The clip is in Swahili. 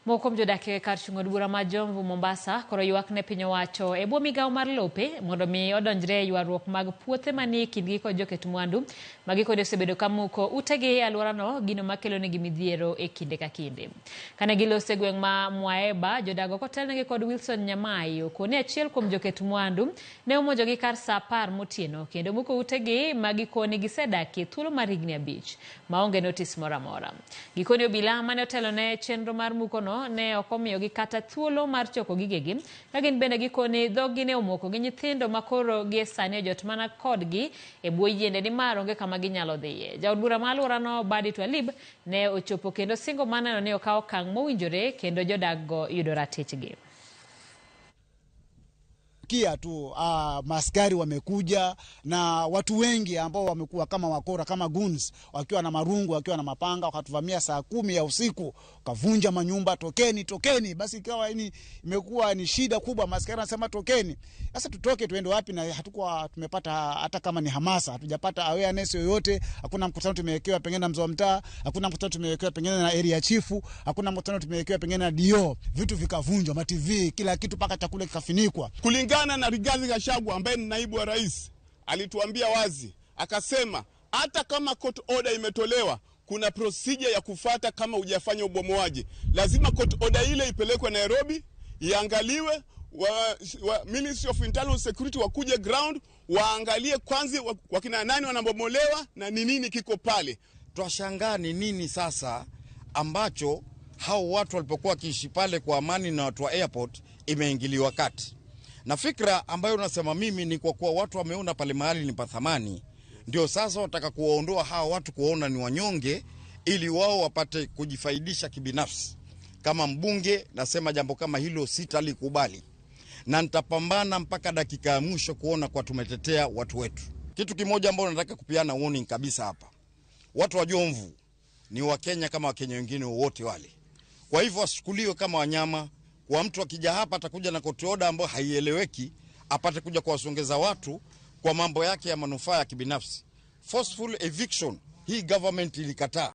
Moko mjodake kar chungo bura ma Jomvu Mombasa koro ywak ne piny owacho e bwo migawo mar lope mondo mi odonjre ywaruok mag puothe manie kindgi kod joket mwandu magi kod osebedo kamuko utegi e alworano gino makelo negi midhiero e kinde ka kinde. Kane gilose gweng' ma Mwaeba, jodago kotelnegi kod Wilson Nyamai okoni achiel kuom joket mwandu ne omonjogi kar saa 10 motieno kendo muko utegi magi koni gisedakie thuolo mar higni 5 maonge notis moro amora. Gikoni obila mane otelone chenro mar mukono ne okomiyogi kata thuolo mar choko gigegi ka gin bende gikoni dhogi ne omoko gi nyithindo makoro gie sani ojot mana kodgi e bwo yiende ni mar onge kama ginyalo dhiye. Jaod bura ma alworano Badi Twalib ne ochopo kendo singo maneno ni okawo okang' mowinjore kendo jodag-go yudo ratichgi. Kia tu maskari wamekuja na watu wengi ambao wamekuwa kama wakora, kama goons, wakiwa na marungu, wakiwa na mapanga, wakatuvamia saa 10 ya usiku, kavunja manyumba, tokeni. Basi ikawa imekuwa ni shida kubwa, maskari wanasema tokeni. Sasa tutoke tuende wapi na hatukuwa tumepata hata kama ni hamasa, hatujapata awareness yoyote, hakuna mkutano tumewekewa pengine na mzee wa mtaa, hakuna mkutano tumewekewa pengine na area chief, hakuna mkutano tumewekewa pengine na DO, vitu vikavunjwa, ma TV, kila kitu paka chakula kikafinikwa. Kulingana na Rigathi Gachagua ambaye ni naibu wa rais, alituambia wazi, akasema hata kama court order imetolewa, kuna procedure ya kufuata kama hujafanya ubomoaji. Lazima court order ile ipelekwe Nairobi, iangaliwe, Ministry of Internal Security wakuje ground, waangalie kwanza wakina nani wanabomolewa na ni nini kiko pale. Twashangaa ni nini sasa ambacho hao watu walipokuwa kiishi pale kwa amani na watu wa airport imeingiliwa kati. Na fikra ambayo unasema mimi ni kwa kuwa watu wameona pale mahali ni pa thamani, ndio sasa wataka kuwaondoa hawa watu kuona ni wanyonge ili wao wapate kujifaidisha kibinafsi. Kama mbunge nasema jambo kama hilo sitalikubali, na nitapambana mpaka dakika ya mwisho kuona kwa tumetetea watu wetu. Kitu kimoja ambacho nataka kupiana warning kabisa hapa, watu wa Jomvu ni Wakenya kama Wakenya wengine wote wale, kwa hivyo wasichukuliwe kama wanyama. Kwa mtu akija hapa atakuja na court order ambayo haieleweki, apate kuja kuwasongeza watu kwa mambo yake ya manufaa ya kibinafsi. Forceful eviction, hii government ilikataa.